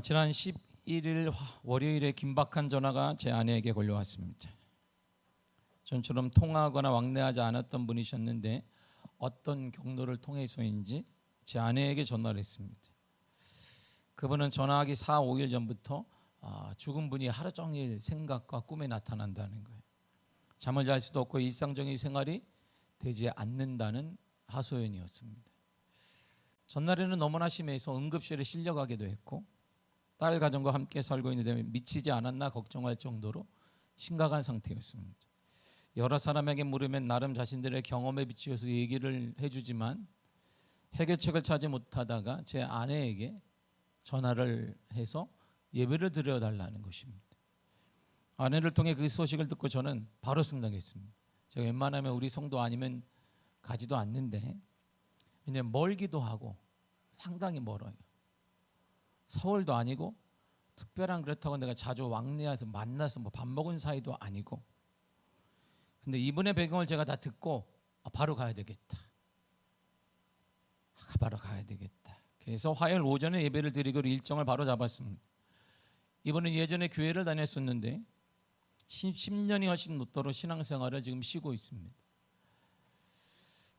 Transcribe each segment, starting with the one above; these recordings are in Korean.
지난 11일 월요일에 긴박한 전화가 제 아내에게 걸려왔습니다. 전처럼 통화하거나 왕래하지 않았던 분이셨는데 어떤 경로를 통해서인지 제 아내에게 전화를 했습니다. 그분은 전화하기 4, 5일 전부터 죽은 분이 하루 종일 생각과 꿈에 나타난다는 거예요. 잠을 잘 수도 없고 일상적인 생활이 되지 않는다는 하소연이었습니다. 전날에는 너무나 심해서 응급실에 실려가기도 했고 딸 가정과 함께 살고 있는데 미치지 않았나 걱정할 정도로 심각한 상태였습니다. 여러 사람에게 물으면 나름 자신들의 경험에 비추어서 얘기를 해주지만 해결책을 찾지 못하다가 제 아내에게 전화를 해서 예배를 드려달라는 것입니다. 아내를 통해 그 소식을 듣고 저는 바로 승낙했습니다. 제가 웬만하면 우리 성도 아니면 가지도 않는데 이제 멀기도 하고 상당히 멀어요. 서울도 아니고 특별한 그렇다고 내가 자주 왕래해서 만나서 밥 먹은 사이도 아니고, 근데 이분의 배경을 제가 다 듣고 바로 가야 되겠다. 바로 가야 되겠다. 그래서 화요일 오전에 예배를 드리고 일정을 바로 잡았습니다. 이분은 예전에 교회를 다녔었는데 10년이 훨씬 넘도록 신앙생활을 지금 쉬고 있습니다.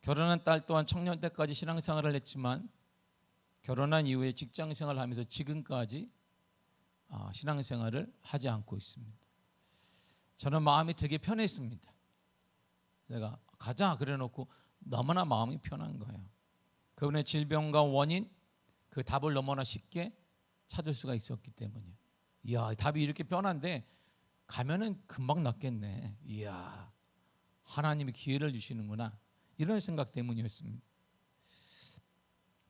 결혼한 딸 또한 청년 때까지 신앙생활을 했지만 결혼한 이후에 직장생활을 하면서 지금까지 신앙생활을 하지 않고 있습니다. 저는 마음이 되게 편했습니다. 내가 가자 그래 놓고 너무나 마음이 편한 거예요. 그분의 질병과 원인, 그 답을 너무나 쉽게 찾을 수가 있었기 때문이에요. 이야, 답이 이렇게 편한데 가면은 금방 낫겠네. 이야, 하나님이 기회를 주시는구나. 이런 생각 때문이었습니다.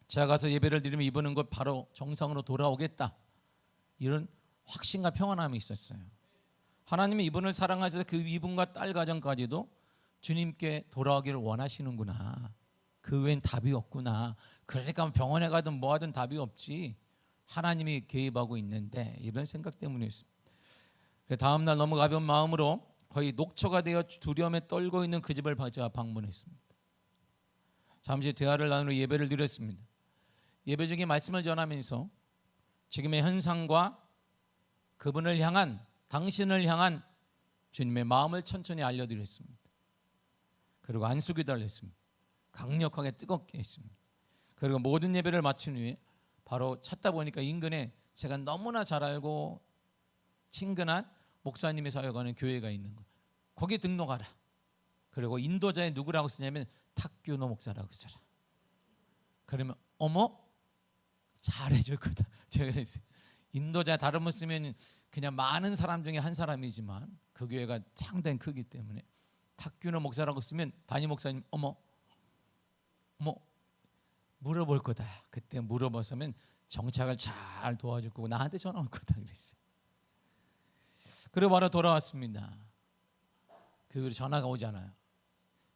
제가 가서 예배를 드리면 이분은 곧 바로 정상으로 돌아오겠다. 이런 확신과 평안함이 있었어요. 하나님이 이분을 사랑하셔서 그 이분과 딸 가정까지도 주님께 돌아오기를 원하시는구나. 그 외엔 답이 없구나. 그러니까 병원에 가든 뭐 하든 답이 없지. 하나님이 개입하고 있는데, 이런 생각 때문이었습니다. 다음 날 너무 가벼운 마음으로 거의 녹초가 되어 두려움에 떨고 있는 그 집을 제가 방문했습니다. 잠시 대화를 나누며 예배를 드렸습니다. 예배 중에 말씀을 전하면서 지금의 현상과 그분을 향한, 당신을 향한 주님의 마음을 천천히 알려드렸습니다. 그리고 안수기도를 했습니다. 강력하게 뜨겁게 했습니다. 그리고 모든 예배를 마친 후에 바로 찾다 보니까 인근에 제가 너무나 잘 알고 친근한 목사님이 사역하는 교회가 있는 거예요. 거기 등록하라. 그리고 인도자에 누구라고 쓰냐면 탁규노 목사라고 써라. 그러면 어머? 잘해줄 거다. 제가 그랬어요. 인도자 다른 분 쓰면 그냥 많은 사람 중에 한 사람이지만 그 교회가 상당히 크기 때문에 탁규노 목사라고 쓰면 담임 목사님 어머 물어볼 거다. 그때 물어봤으면 정착을 잘 도와줄 거고 나한테 전화 올 거다 그랬어요. 그리고 바로 돌아왔습니다. 그 전화가 오잖아요.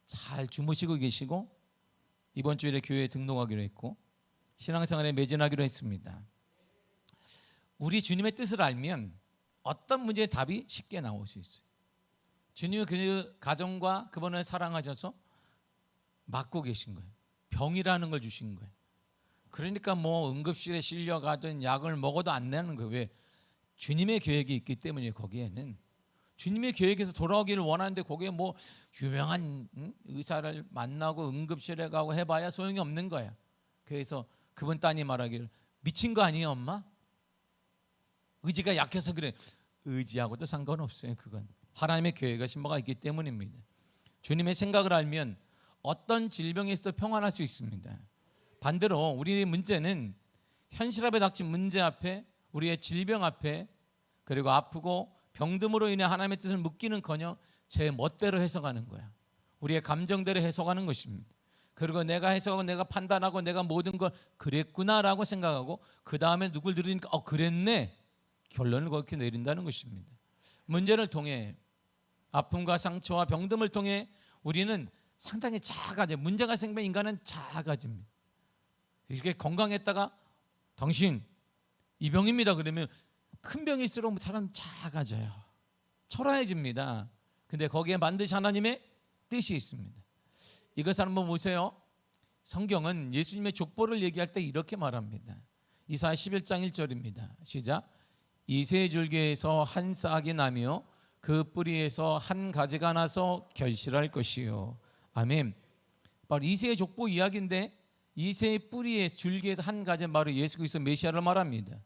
잘 주무시고 계시고 이번 주일에 교회에 등록하기로 했고 신앙생활에 매진하기로 했습니다. 우리 주님의 뜻을 알면 어떤 문제의 답이 쉽게 나올 수 있어요. 주님은 그 가정과 그분을 사랑하셔서 맡고 계신 거예요. 병이라는 걸 주신 거예요. 그러니까 뭐 응급실에 실려가든 약을 먹어도 안 나는 거예요. 왜? 주님의 계획이 있기 때문에. 거기에는 주님의 계획에서 돌아오기를 원하는데 거기에 뭐 유명한 의사를 만나고 응급실에 가고 해봐야 소용이 없는 거야. 그래서 그분 따님 말하기를 미친 거 아니에요 엄마? 의지가 약해서 그래. 의지하고도 상관없어요. 그건 하나님의 계획과 신바가 있기 때문입니다. 주님의 생각을 알면 어떤 질병에서도 평안할 수 있습니다. 반대로 우리의 문제는 현실 앞에 닥친 문제 앞에, 우리의 질병 앞에, 그리고 아프고 병듦으로 인해 하나님의 뜻을 묻기는커녕 제 멋대로 해석하는 거야. 우리의 감정대로 해석하는 것입니다. 그리고 내가 해석하고 내가 판단하고 내가 모든 걸 그랬구나라고 생각하고 그 다음에 누굴 들으니까 그랬네, 결론을 그렇게 내린다는 것입니다. 문제를 통해, 아픔과 상처와 병듦을 통해 우리는 상당히 작아져요. 문제가 생기면 인간은 작아집니다. 이렇게 건강했다가 당신 이 병입니다 그러면 큰 병일수록 사람 작아져요. 초라해집니다. 근데 거기에 반드시 하나님의 뜻이 있습니다. 이것을 한번 보세요. 성경은 예수님의 족보를 얘기할 때 이렇게 말합니다. 이사야 11장 1절입니다. 시작. 이새 줄기에서 한 싹이 나며 그 뿌리에서 한 가지가 나서 결실할 것이요. 아멘. 바로 이새의 족보 이야기인데 이새의 뿌리에 줄기에서 한 가지 바로 예수 그리스도 메시아를 말합니다.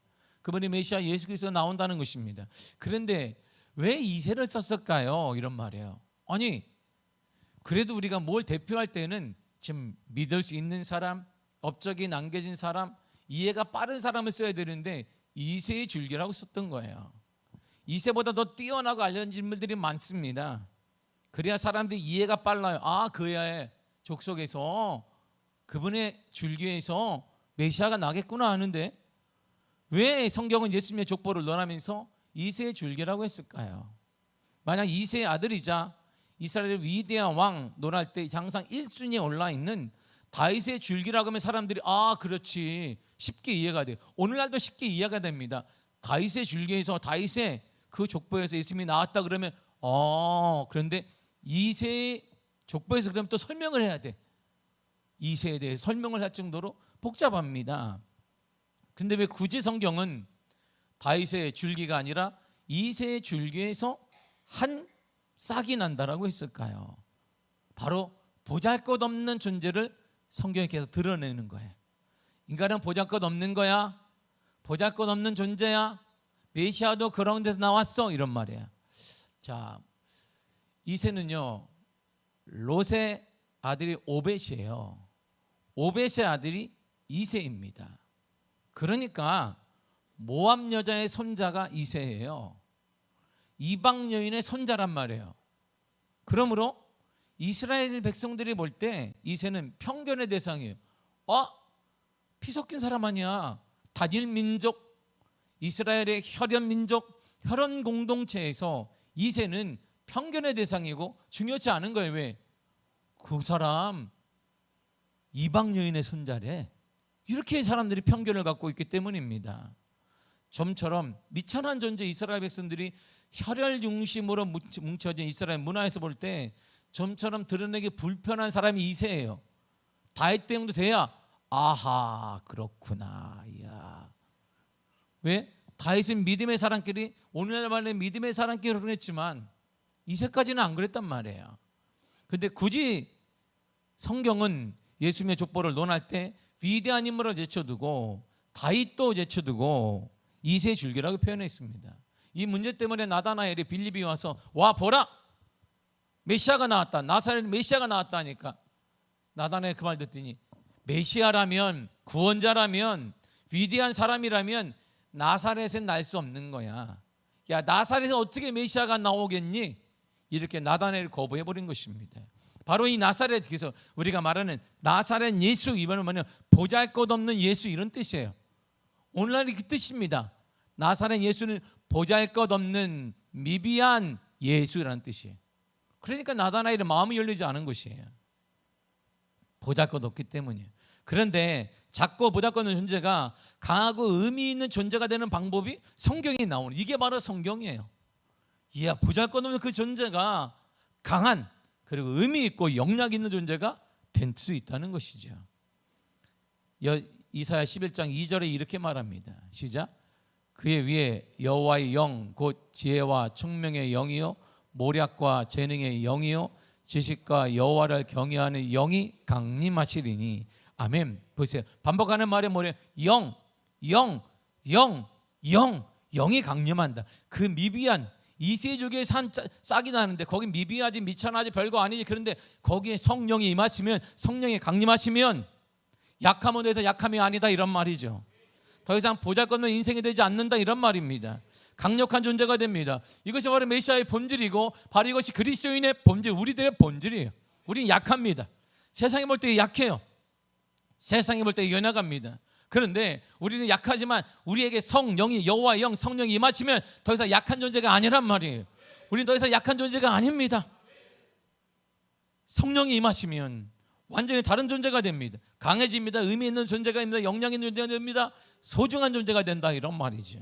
그분이 메시아 예수 그리스도가 나온다는 것입니다. 그런데 왜 이새를 썼을까요? 이런 말이에요. 아니 그래도 우리가 뭘 대표할 때는 지금 믿을 수 있는 사람, 업적이 남겨진 사람, 이해가 빠른 사람을 써야 되는데 이새의 줄기라고 썼던 거예요. 이새보다 더 뛰어나고 알려진 인물들이 많습니다. 그래야 사람들이 이해가 빨라요. 아, 그의 족속에서 그분의 줄기에서 메시아가 나겠구나 하는데 왜 성경은 예수님의 족보를 논하면서 이새의 줄기라고 했을까요? 만약 이새의 아들이자 이스라엘의 위대한 왕 논할 때 항상 1순위에 올라있는 다윗의 줄기라고 하면 사람들이 아 그렇지 쉽게 이해가 돼요. 오늘날도 쉽게 이해가 됩니다. 다윗의 줄기에서 다윗의 그 족보에서 예수님이 나왔다 그러면 그런데 이새의 족보에서 그러면 또 설명을 해야 돼. 이새에 대해 설명을 할 정도로 복잡합니다. 근데 왜 굳이 성경은 다윗의 줄기가 아니라 이새의 줄기에서 한 싹이 난다라고 했을까요? 바로 보잘것없는 존재를 성경에 계속 드러내는 거예요. 인간은 보잘것없는 거야. 보잘것없는 존재야. 메시아도 그런 데서 나왔어. 이런 말이에요. 자, 이새는요 롯의 아들이 오벳이에요. 오벳의 아들이 이새입니다. 그러니까 모압 여자의 손자가 이새예요. 이방 여인의 손자란 말이에요. 그러므로 이스라엘 백성들이 볼 때 이새는 편견의 대상이에요. 피 섞인 사람 아니야. 단일 민족, 이스라엘의 혈연 민족, 혈연 공동체에서 이새는 편견의 대상이고 중요치 않은 거예요. 왜? 그 사람 이방 여인의 손자래. 이렇게 사람들이 편견을 갖고 있기 때문입니다. 좀처럼 미천한 존재 이스라엘 백성들이 혈혈 중심으로 뭉쳐진 이스라엘 문화에서 볼 때 좀처럼 드러내기 불편한 사람이 이새예요. 다윗 때문도 돼야 아하 그렇구나. 이야. 왜? 다윗은 믿음의 사람끼리 오늘날 말로 믿음의 사람끼리 결혼했지만 이새까지는 안 그랬단 말이에요. 근데 굳이 성경은 예수님의 족보를 논할 때 위대한 인물을 제쳐두고 다윗도 제쳐두고 이새 줄기라고 표현했습니다. 이 문제 때문에 나다나엘이 빌립이 와서 와 보라 메시아가 나왔다. 나사렛 메시아가 나왔다 하니까 나다나엘 그 말 듣더니 메시아라면 구원자라면 위대한 사람이라면 나사렛은 날 수 없는 거야. 야 나사렛에 어떻게 메시아가 나오겠니? 이렇게 나다나엘을 거부해버린 것입니다. 바로 이 나사렛에서 우리가 말하는 나사렛 예수 이번에 뭐냐 보잘것없는 예수 이런 뜻이에요. 오늘날이 그 뜻입니다. 나사렛 예수는 보잘것없는 미비한 예수라는 뜻이에요. 그러니까 나다나엘은 마음이 열리지 않은 것이에요. 보잘것없기 때문이에요. 그런데 작고 보잘것없는 존재가 강하고 의미 있는 존재가 되는 방법이 성경에 나오는 이게 바로 성경이에요. 이야 보잘것없는 그 존재가 강한 그리고 의미 있고 영향 있는 존재가 될 수 있다는 것이죠. 이사야 11장 2절에 이렇게 말합니다. 시작. 그의 위에 여호와의 영 곧 지혜와 총명의 영이요 모략과 재능의 영이요 지식과 여호와를 경외하는 영이 강림하시리니 아멘. 보세요. 반복하는 말이 뭐래요? 영이 강림한다. 그 미비한 이세족의 싹이 나는데 거기 미비하지 미천하지 별거 아니지. 그런데 거기에 성령이 임하시면 성령이 강림하시면 약함은 돼서 약함이 아니다 이런 말이죠. 더 이상 보잘것없는 인생이 되지 않는다 이런 말입니다. 강력한 존재가 됩니다. 이것이 바로 메시아의 본질이고 바로 이것이 그리스도인의 본질, 우리들의 본질이에요. 우리는 약합니다. 세상이 볼 때 약해요. 세상이 볼 때 연약합니다. 그런데 우리는 약하지만 우리에게 성령이 여호와의 영 성령이 임하시면 더 이상 약한 존재가 아니란 말이에요. 우리는 더 이상 약한 존재가 아닙니다. 성령이 임하시면 완전히 다른 존재가 됩니다. 강해집니다. 의미 있는 존재가 됩니다. 영향 있는 존재가 됩니다. 소중한 존재가 된다 이런 말이죠.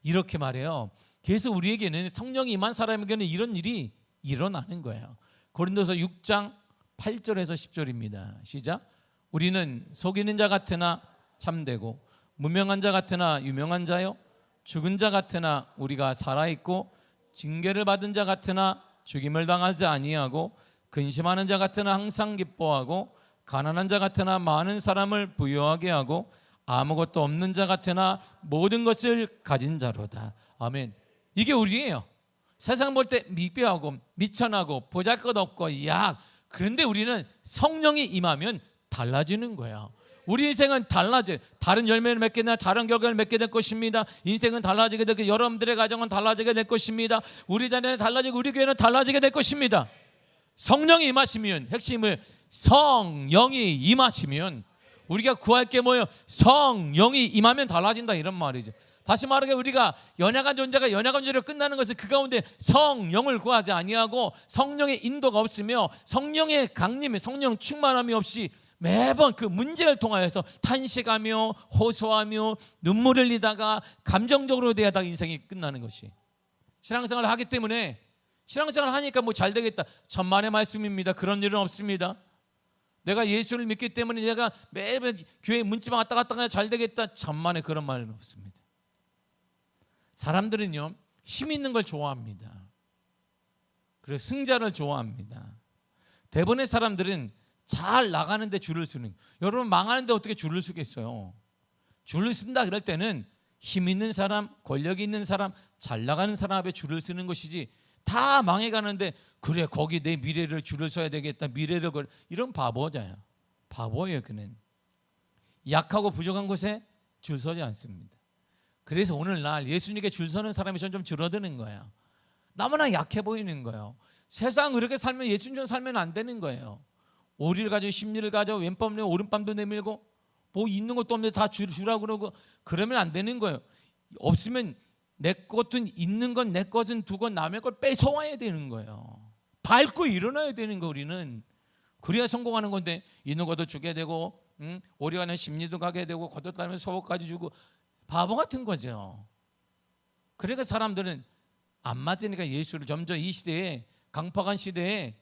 이렇게 말해요. 그래서 우리에게는 성령이 임한 사람에게는 이런 일이 일어나는 거예요. 고린도서 6장 8절에서 10절입니다. 시작. 우리는 속이는 자 같으나 참되고 무명한 자 같으나 유명한 자요, 죽은 자 같으나 우리가 살아있고, 징계를 받은 자 같으나 죽임을 당하지 아니하고, 근심하는 자 같으나 항상 기뻐하고, 가난한 자 같으나 많은 사람을 부유하게 하고, 아무것도 없는 자 같으나 모든 것을 가진 자로다. 아멘. 이게 우리예요. 세상 볼 때 미비하고 미천하고 보잘것없고 약, 그런데 우리는 성령이 임하면 달라지는 거야. 우리 인생은 달라져. 다른 열매를 맺게 되나 다른 결과를 맺게 될 것입니다. 인생은 달라지게 될 것입니다. 여러분들의 가정은 달라지게 될 것입니다. 우리 자녀는 달라지고 우리 교회는 달라지게 될 것입니다. 성령이 임하시면, 핵심을 성령이 임하시면, 우리가 구할 게 뭐예요? 성령이 임하면 달라진다, 이런 말이죠. 다시 말하게 우리가 연약한 존재가 연약한 존재로 끝나는 것은 그 가운데 성령을 구하지 아니하고 성령의 인도가 없으며 성령의 강림이, 성령 충만함이 없이 매번 그 문제를 통하여서 탄식하며 호소하며 눈물을 흘리다가 감정적으로 대하다가 인생이 끝나는 것이, 신앙생활을 하기 때문에, 신앙생활을 하니까 뭐 잘 되겠다, 천만의 말씀입니다. 그런 일은 없습니다. 내가 예수를 믿기 때문에 내가 매일 교회 문지방 왔다 갔다 하면 잘 되겠다, 천만의 그런 말은 없습니다. 사람들은요, 힘 있는 걸 좋아합니다. 그리고 승자를 좋아합니다. 대부분의 사람들은 잘 나가는데 줄을 서는, 여러분 망하는데 어떻게 줄을 서겠어요? 줄을 쓴다 그럴 때는 힘 있는 사람, 권력이 있는 사람, 잘 나가는 사람 앞에 줄을 서는 것이지, 다 망해가는데 그래 거기 내 미래를 줄을 서야 되겠다, 미래를 걸, 이런 바보잖아요. 바보예요. 그는 약하고 부족한 곳에 줄 서지 않습니다. 그래서 오늘날 예수님께 줄 서는 사람이 좀 줄어드는 거예요. 너무나 약해 보이는 거예요. 세상 그렇게 살면 예수님처럼 살면 안 되는 거예요. 오리를 가지고 심리를 가지고 왼밤 내고 오른밤도 내밀고 뭐 있는 것도 없는데 다 주라고 그러고 그러면 안 되는 거예요. 없으면 내 것은 있는 건 내 것은 두고 남의 걸 뺏어와야 되는 거예요. 밟고 일어나야 되는 거. 우리는 그래야 성공하는 건데, 있는 것도 주게 되고 오리 가는 심리도 가게 되고 거듭다니면 소원까지 주고, 바보 같은 거죠. 그러니까 사람들은 안 맞으니까 예수를 점점, 이 시대에, 강팍한 시대에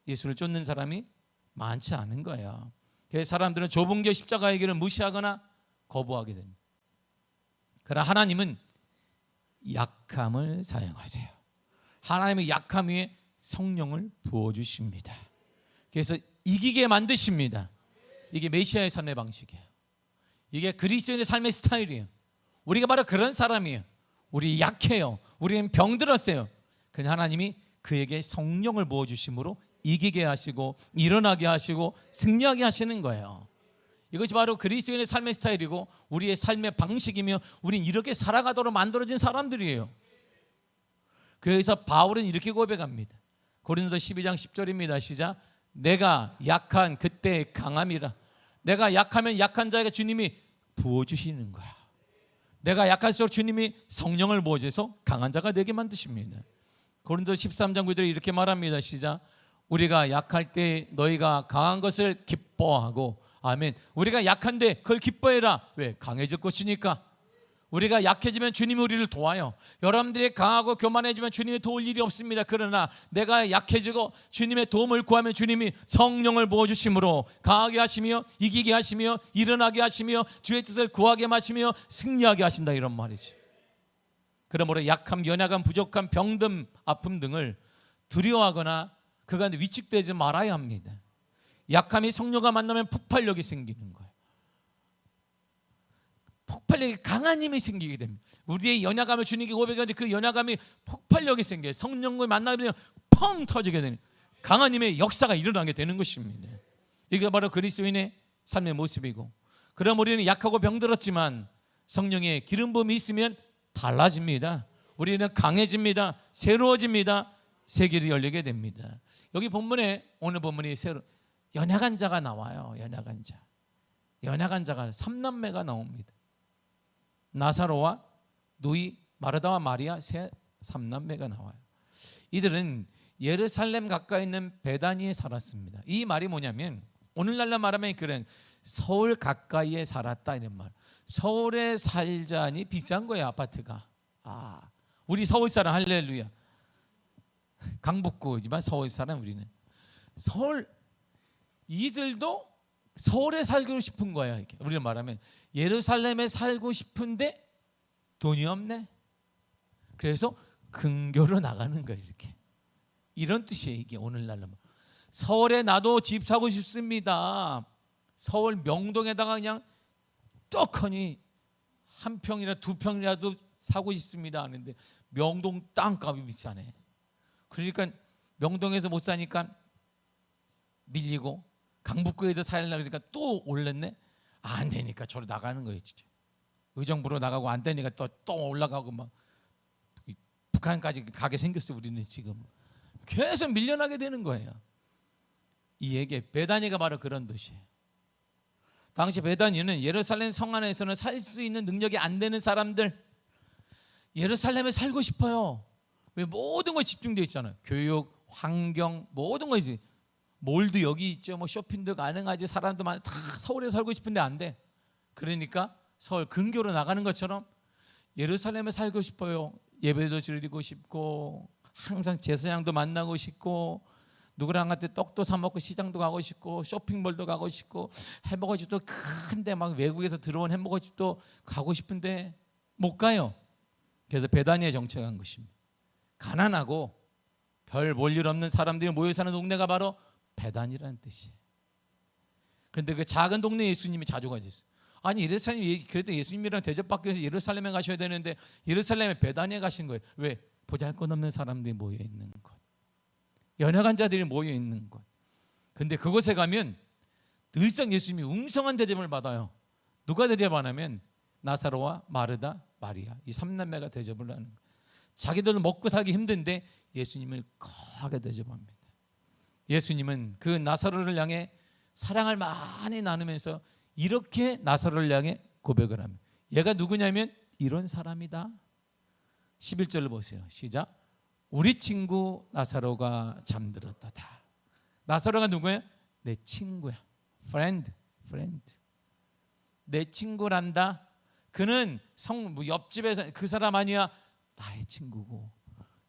예수를 쫓는 사람이 많지 않은 거예요. 그래서 사람들은 좁은 길 십자가의 길을 무시하거나 거부하게 됩니다. 그러나 하나님은 약함을 사용하세요. 하나님의 약함 위에 성령을 부어주십니다. 그래서 이기게 만드십니다. 이게 메시아의 삶의 방식이에요. 이게 그리스도인의 삶의 스타일이에요. 우리가 바로 그런 사람이에요. 우리 약해요. 우리는 병들었어요. 그런데 하나님이 그에게 성령을 부어주심으로 이기게 하시고 일어나게 하시고 승리하게 하시는 거예요. 이것이 바로 그리스도인의 삶의 스타일이고 우리의 삶의 방식이며, 우리는 이렇게 살아가도록 만들어진 사람들이에요. 그래서 바울은 이렇게 고백합니다. 고린도 12장 10절입니다. 시작. 내가 약한 그때의 강함이라. 내가 약하면 약한 자에게 주님이 부어주시는 거야. 내가 약할수록 주님이 성령을 부어줘서 강한 자가 되게 만드십니다. 고린도 13장 9절에 이렇게 말합니다. 시작. 우리가 약할 때 너희가 강한 것을 기뻐하고. 아멘. 우리가 약한데 그걸 기뻐해라. 왜? 강해질 것이니까. 우리가 약해지면 주님이 우리를 도와요. 여러분들이 강하고 교만해지면 주님이 도울 일이 없습니다. 그러나 내가 약해지고 주님의 도움을 구하면 주님이 성령을 부어주심으로 강하게 하시며 이기게 하시며 일어나게 하시며 주의 뜻을 구하게 하시며 승리하게 하신다, 이런 말이지. 그러므로 약함, 연약함, 부족함, 병듦, 아픔 등을 두려워하거나 그간 위축되지 말아야 합니다. 약함이 성령과 만나면 폭발력이 생기는 거예요. 폭발력이, 강한 힘이 생기게 됩니다. 우리의 연약함을 주님께 고백하는데 그 연약함이 폭발력이 생겨요. 성령과 만나면 펑 터지게 되는 강한 힘의 역사가 일어나게 되는 것입니다. 이게 바로 그리스도인의 삶의 모습이고, 그럼 우리는 약하고 병들었지만 성령의 기름 부음이 있으면 달라집니다. 우리는 강해집니다. 새로워집니다. 새 길이 열리게 됩니다. 여기 본문에, 오늘 본문이 연약한 자가 나와요. 연약한 자. 연약한 자가 3남매가 나옵니다. 나사로와 누이, 마르다와 마리아, 세 3남매가 나와요. 이들은 예루살렘 가까이 있는 베다니에 살았습니다. 이 말이 뭐냐면, 오늘날로 말하면 그런 서울 가까이에 살았다, 이런 말. 서울에 살자니 비싼 거예요, 아파트가. 우리 서울 사람, 할렐루야. 강북구지만 서울 사람 우리는. 서울, 이들도 서울에 살고 싶은 거예요. 이렇게 우리가 말하면 예루살렘에 살고 싶은데 돈이 없네. 그래서 근교로 나가는 거예요. 이렇게 이런 뜻이에요. 이게 오늘날로 서울에 나도 집 사고 싶습니다. 서울 명동에다가 그냥 떡하니 한 평이라 두 평이라도 사고 싶습니다 하는데 명동 땅값이 비싸네. 그러니까 명동에서 못 사니까 밀리고 강북구에서 살려고 그러니까 또 올랐네. 안 되니까 저로 나가는 거예요. 진짜 의정부로 나가고 안 되니까 또 올라가고 막 북한까지 가게 생겼어요. 우리는 지금 계속 밀려나게 되는 거예요. 이 얘기 베다니가 바로 그런 도시예요. 당시 베다니는 예루살렘 성 안에서는 살 수 있는 능력이 안 되는 사람들, 예루살렘에 살고 싶어요. 왜 모든 거 집중되어 있잖아요. 교육, 환경, 모든 거지. 몰도 여기 있죠. 뭐 쇼핑도 가능하지. 사람도 많아. 다 서울에 살고 싶은데 안 돼. 그러니까 서울 근교로 나가는 것처럼 예루살렘에 살고 싶어요. 예배도 드리고 싶고 항상 제사장도 만나고 싶고 누구랑 같이 떡도 사 먹고 시장도 가고 싶고 쇼핑몰도 가고 싶고 햄버거집도 큰데 막 외국에서 들어온 햄버거집도 가고 싶은데 못 가요. 그래서 베다니에 정착한 것입니다. 가난하고 별 볼 일 없는 사람들이 모여 사는 동네가 바로 베다니라는 뜻이에요. 그런데 그 작은 동네 예수님이 자주 가셨어요. 아니 예루살렘 그래도 예수님이랑 대접받기 위해서 예루살렘에 가셔야 되는데 예루살렘에 베다니에 가신 거예요. 왜? 보잘것없는 사람들이 모여 있는 곳, 연약한 자들이 모여 있는 곳. 근데 그곳에 가면 늘상 예수님이 웅성한 대접을 받아요. 누가 대접하냐면 나사로와 마르다, 마리아 이 3남매가 대접을 하는 거예요. 자기들은 먹고 살기 힘든데 예수님을 거하게 대접합니다. 예수님은 그 나사로를 향해 사랑을 많이 나누면서 이렇게 나사로를 향해 고백을 합니다. 얘가 누구냐면 이런 사람이다. 11절을 보세요. 시작. 우리 친구 나사로가 잠들었다다. 나사로가 누구예요? 내 친구야. friend. 내 친구란다. 그는 옆집에서 그 사람 아니야. 나의 친구고.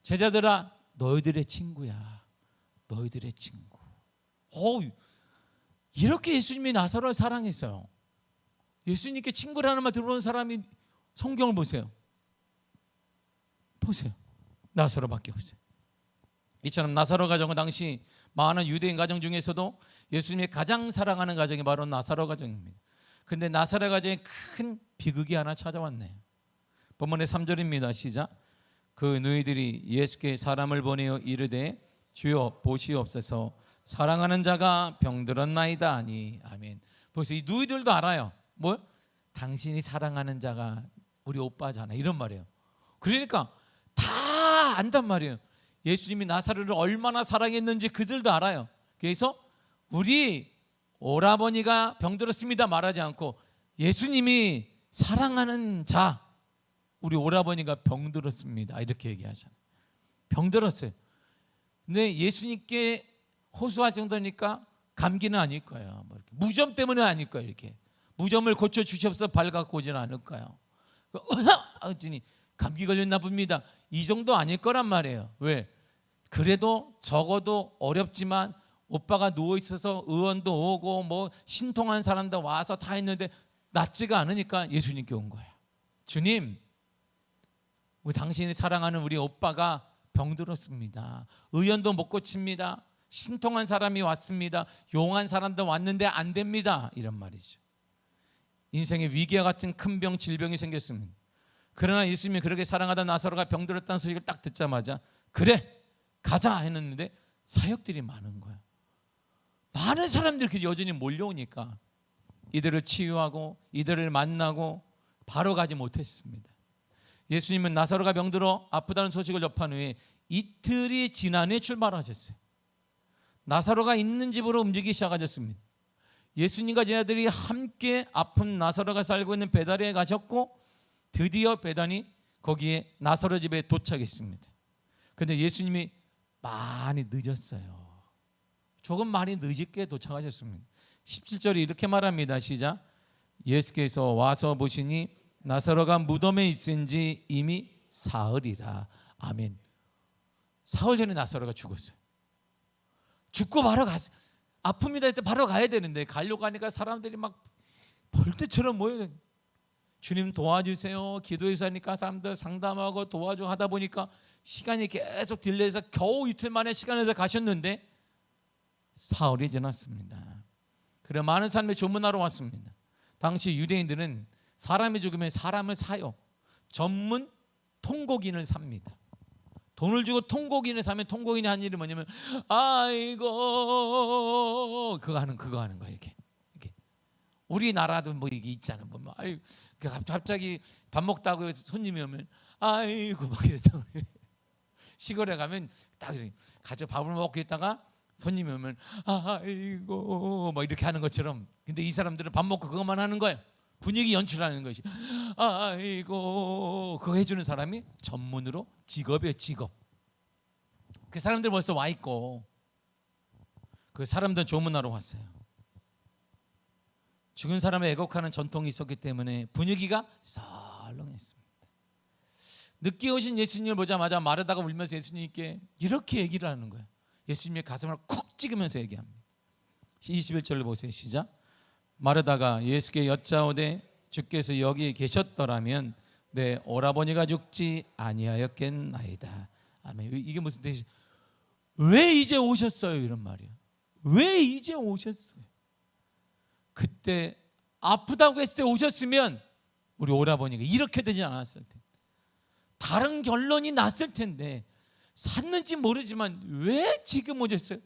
제자들아 너희들의 친구야. 너희들의 친구. 이렇게 예수님이 나사로를 사랑했어요. 예수님께 친구라는 말 들어본 사람이 성경을 보세요. 나사로밖에 없어요. 이처럼 나사로 가정은 당시 많은 유대인 가정 중에서도 예수님이 가장 사랑하는 가정이 바로 나사로 가정입니다. 그런데 나사로 가정에 큰 비극이 하나 찾아왔네요. 본문의 3절입니다. 시작. 그 누이들이 예수께 사람을 보내어 이르되 주여 보시옵소서 사랑하는 자가 병들었나이다 하니. 아멘. 보세요. 이 누이들도 알아요. 뭐? 당신이 사랑하는 자가 우리 오빠잖아 이런 말이에요. 그러니까 다 안단 말이에요. 예수님이 나사로를 얼마나 사랑했는지 그들도 알아요. 그래서 우리 오라버니가 병들었습니다 말하지 않고 예수님이 사랑하는 자 우리 오라버니가 병들었습니다 이렇게 얘기하잖아요. 병들었어요. 근데 예수님께 호소할 정도니까 감기는 아닐 거예요. 뭐 이렇게. 무좀 때문에 아닐 거예요. 이렇게 무좀을 고쳐 주시옵소서 발 갖고 오지는 않을 거예요. 그랬더니 감기 걸렸나 봅니다. 이 정도 아닐 거란 말이에요. 왜? 그래도 적어도 어렵지만 오빠가 누워 있어서 의원도 오고 뭐 신통한 사람도 와서 다 했는데 낫지가 않으니까 예수님께 온 거예요. 주님, 우리 당신이 사랑하는 우리 오빠가 병들었습니다. 의원도 못 고칩니다. 신통한 사람이 왔습니다. 용한 사람도 왔는데 안 됩니다. 이런 말이죠. 인생의 위기와 같은 큰 병, 질병이 생겼습니다. 그러나 예수님이 그렇게 사랑하던 나사로가 병들었다는 소식을 딱 듣자마자 그래 가자 했는데 사역들이 많은 거예요. 많은 사람들이 여전히 몰려오니까 이들을 치유하고 이들을 만나고 바로 가지 못했습니다. 예수님은 나사로가 병들어 아프다는 소식을 접한 후에 이틀이 지난 후에 출발하셨어요. 나사로가 있는 집으로 움직이기 시작하셨습니다. 예수님과 제자들이 함께 아픈 나사로가 살고 있는 베다니에 가셨고 드디어 베다니 거기에 나사로 집에 도착했습니다. 그런데 예수님이 많이 늦었어요. 조금 많이 늦게 도착하셨습니다. 17절이 이렇게 말합니다. 시작. 예수께서 와서 보시니 나사로가 무덤에 있은 지 이미 사흘이라. 아멘. 사흘 전에 나사로가 죽었어요. 죽고 바로 갔어요. 아픕니다 했을 때 바로 가야 되는데 가려고 하니까 사람들이 막 벌떼처럼 모여요. 주님 도와주세요. 기도해서 하니까 사람들 상담하고 도와주고 하다 보니까 시간이 계속 딜레이해서 겨우 이틀 만에 시간에서 가셨는데 사흘이 지났습니다. 그래 많은 사람이 조문하러 왔습니다. 당시 유대인들은 사람이 죽으면 사람을 사요. 전문 통곡인을 삽니다. 돈을 주고 통곡인을 사면 통곡인이 하는 일이 뭐냐면 아이고 그거 하는 거야 이렇게. 우리나라도 뭐 이게 있잖아. 뭐 아이 갑자기 밥 먹다고 손님이 오면 아이고 막 이랬다고. 시골에 가면 딱 가서 밥을 먹고 있다가 손님이 오면 아이고 막 이렇게 하는 것처럼. 근데 이 사람들은 밥 먹고 그것만 하는 거예요. 분위기 연출하는 것이. 아이고 그거 해주는 사람이 전문으로 직업이에요. 직업. 그 사람들 벌써 와 있고 그 사람들 조문하러 왔어요. 죽은 사람을 애곡하는 전통이 있었기 때문에 분위기가 썰렁했습니다. 늦게 오신 예수님을 보자마자 마르다가 울면서 예수님께 이렇게 얘기를 하는 거예요. 예수님의 가슴을 콕 찍으면서 얘기합니다. 21절을 보세요. 시작. 마르다가 예수께 여짜오되 주께서 여기 계셨더라면 내 오라버니가 죽지 아니하였겠나이다. 아멘. 이게 무슨 뜻이지? 왜 이제 오셨어요? 이런 말이에요. 왜 이제 오셨어요? 그때 아프다고 했을 때 오셨으면 우리 오라버니가 이렇게 되지 않았을 텐데, 다른 결론이 났을 텐데 샀는지 모르지만 왜 지금 오셨어요?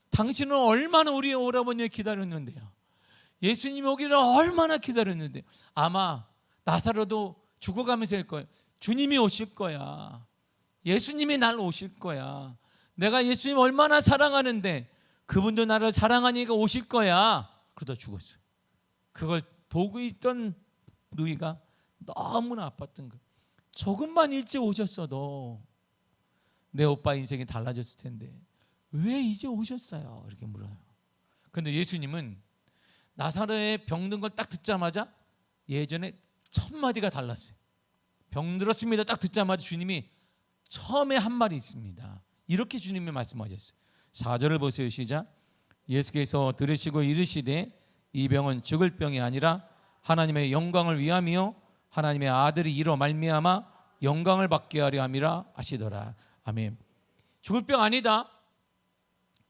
당신은 얼마나 우리 오라버니를 기다렸는데요. 예수님 오기를 얼마나 기다렸는데 아마 나사로도 죽어가면서 할 거예요. 주님이 오실 거야. 예수님이 날 오실 거야. 내가 예수님 얼마나 사랑하는데 그분도 나를 사랑하니까 오실 거야. 그러다 죽었어요. 그걸 보고 있던 누이가 너무나 아팠던 거예요. 조금만 일찍 오셨어도 내 오빠 인생이 달라졌을 텐데 왜 이제 오셨어요? 이렇게 물어요. 그런데 예수님은 나사로의 병든 걸 딱 듣자마자 예전에 첫 마디가 달랐어요. 병들었습니다 딱 듣자마자 주님이 처음에 한 말이 있습니다. 이렇게 주님이 말씀하셨어요. 4절을 보세요. 시작. 예수께서 들으시고 이르시되 이 병은 죽을 병이 아니라 하나님의 영광을 위함이요 하나님의 아들이 이로 말미암아 영광을 받게 하려 함이라 하시더라. 아멘. 죽을 병 아니다.